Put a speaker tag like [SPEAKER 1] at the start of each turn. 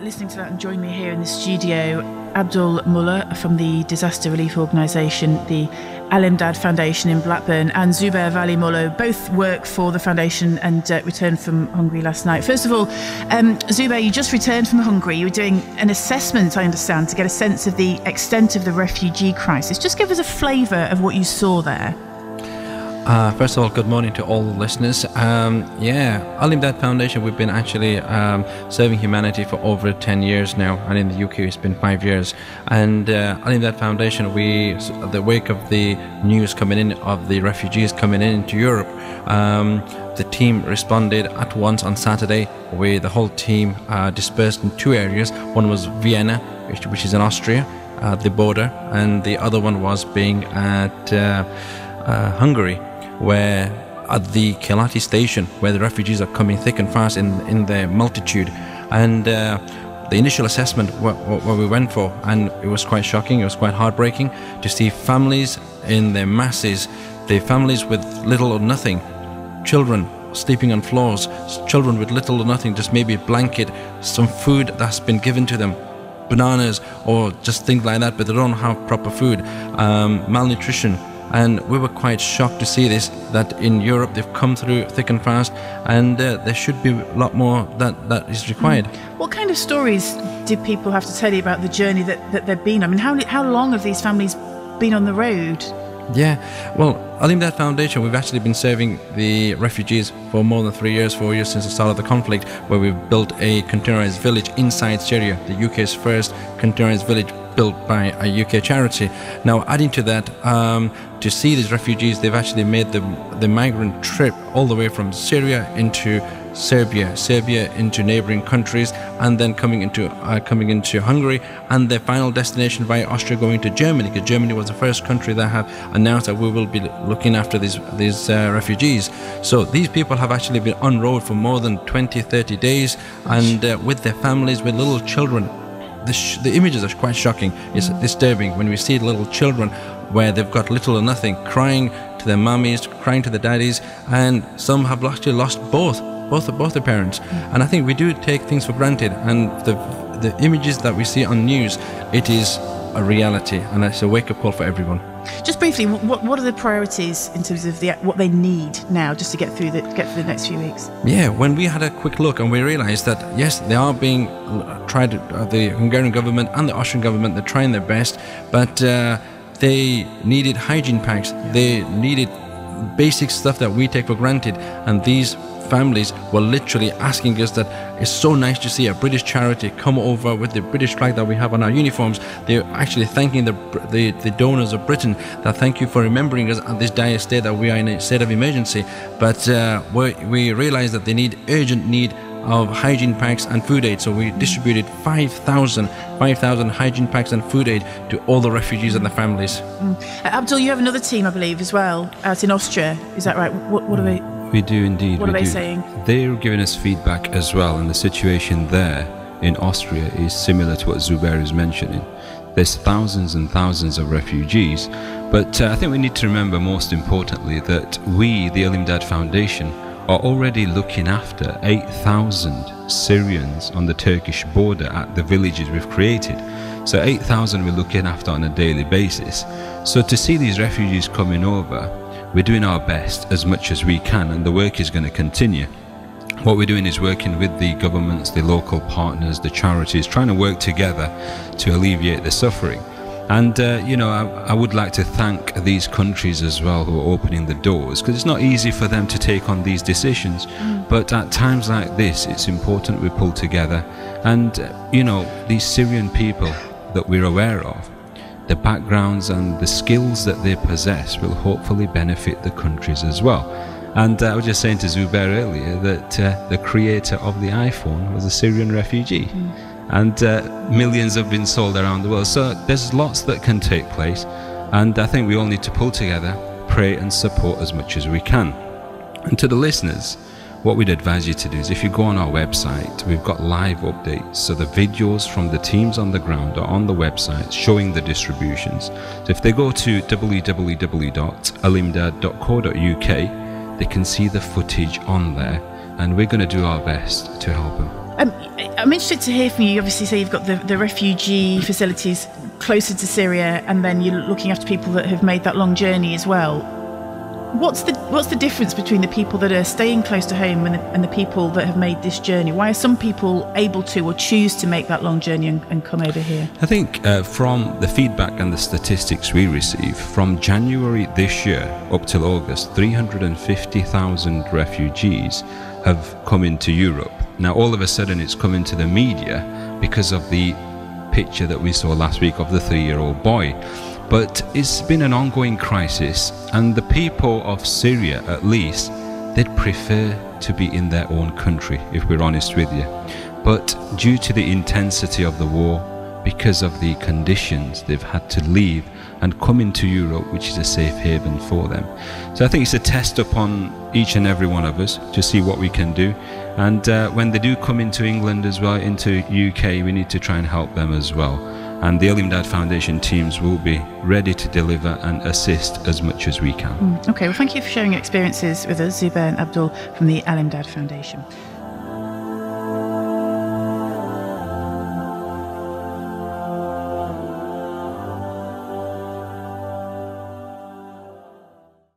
[SPEAKER 1] listening to that and joining me here in the studio, Abdul Mullah from the disaster relief organisation, the Al-Imdaad Foundation in Blackburn, and Zubair Vali Mullah, both work for the foundation and returned from Hungary last night. First of all, Zubair, you just returned from Hungary. You were doing an assessment, I understand, to get a sense of the extent of the refugee crisis. Just give us a flavour of what you saw there.
[SPEAKER 2] First of all, good morning to all the listeners. Al-Imdaad Foundation, we've been actually serving humanity for over 10 years now, and in the UK it's been 5 years. And Al-Imdaad Foundation, the wake of the news coming in of the refugees coming into Europe, the team responded at once on Saturday, where the whole team dispersed in two areas. One was Vienna, which is in Austria, the border, and the other one was being at Hungary, where at the Kelati station, where the refugees are coming thick and fast in their multitude. And the initial assessment what we went for, and it was quite shocking, it was quite heartbreaking to see families in their masses, the families with little or nothing, children sleeping on floors, children with little or nothing, just maybe a blanket, some food that's been given to them, bananas or just things like that, but they don't have proper food, malnutrition. And we were quite shocked to see this, that in Europe they've come through thick and fast, and there should be a lot more that is required.
[SPEAKER 1] What kind of stories did people have to tell you about the journey that they've been on? I mean, how long have these families been on the road?
[SPEAKER 2] Yeah, well, Al-Imdaad Foundation, we've actually been serving the refugees for more than 4 years since the start of the conflict, where we've built a containerized village inside Syria, the UK's first containerized village built by a UK charity. Now, adding to that, to see these refugees, they've actually made the migrant trip all the way from Syria into Serbia into neighboring countries, and then coming into Hungary, and their final destination via Austria going to Germany, because Germany was the first country that have announced that we will be looking after these refugees. So these people have actually been on road for more than 20-30 days, and with their families, with little children. The images are quite shocking. It's disturbing when we see little children where they've got little or nothing, crying to their mummies, crying to their daddies, and some have actually lost both their parents. And I think we do take things for granted, and the images that we see on news, it is a reality, and it's a wake-up call for everyone.
[SPEAKER 1] Just briefly, what are the priorities in terms of what they need now, just to get through the next few weeks?
[SPEAKER 2] Yeah, when we had a quick look and we realised that yes, they are being tried. The Hungarian government and the Austrian government, they're trying their best, but they needed hygiene packs. They needed basic stuff that we take for granted, and these families were literally asking us that it's so nice to see a British charity come over with the British flag that we have on our uniforms. They're actually thanking the donors of Britain, that thank you for remembering us at this dire state that we are in a state of emergency. But we realized that they need urgent need of hygiene packs and food aid, so we distributed 5,000 hygiene packs and food aid to all the refugees and their families.
[SPEAKER 1] Abdul, you have another team, I believe, as well, out in Austria. Is that right? What are they?
[SPEAKER 3] We do indeed.
[SPEAKER 1] What are they saying?
[SPEAKER 3] They're giving us feedback as well, and the situation there in Austria is similar to what Zubair is mentioning. There's thousands and thousands of refugees, but I think we need to remember, most importantly, that we, the Al-Imdaad Foundation, are already looking after 8,000 Syrians on the Turkish border at the villages we've created. So 8,000 we're looking after on a daily basis. So to see these refugees coming over, we're doing our best as much as we can, and the work is going to continue. What we're doing is working with the governments, the local partners, the charities, trying to work together to alleviate the suffering. And I would like to thank these countries as well who are opening the doors, because it's not easy for them to take on these decisions. But at times like this, it's important we pull together. And these Syrian people that we're aware of, the backgrounds and the skills that they possess will hopefully benefit the countries as well. And I was just saying to Zubair earlier that the creator of the iPhone was a Syrian refugee. And millions have been sold around the world. So there's lots that can take place, and I think we all need to pull together, pray and support as much as we can. And to the listeners, what we'd advise you to do is, if you go on our website, we've got live updates. So the videos from the teams on the ground are on the website showing the distributions. So if they go to www.alimdaad.co.uk, they can see the footage on there, and we're going to do our best to help them.
[SPEAKER 1] I'm interested to hear from you. Obviously, say you've got the refugee facilities closer to Syria, and then you're looking after people that have made that long journey as well. What's the difference between the people that are staying close to home and the people that have made this journey? Why are some people able to or choose to make that long journey and come over here?
[SPEAKER 3] I think from the feedback and the statistics we receive, from January this year up till August, 350,000 refugees have come into Europe. Now all of a sudden it's come into the media because of the picture that we saw last week of the 3-year-old boy. But it's been an ongoing crisis, and the people of Syria, at least, they'd prefer to be in their own country, if we're honest with you. But due to the intensity of the war, because of the conditions, they've had to leave and come into Europe, which is a safe haven for them. So I think it's a test upon each and every one of us to see what we can do. And when they do come into England as well, into UK, we need to try and help them as well. And the Al-Imdaad Foundation teams will be ready to deliver and assist as much as we can.
[SPEAKER 1] Okay, well, thank you for sharing your experiences with us, Zubair and Abdul from the Al-Imdaad Foundation.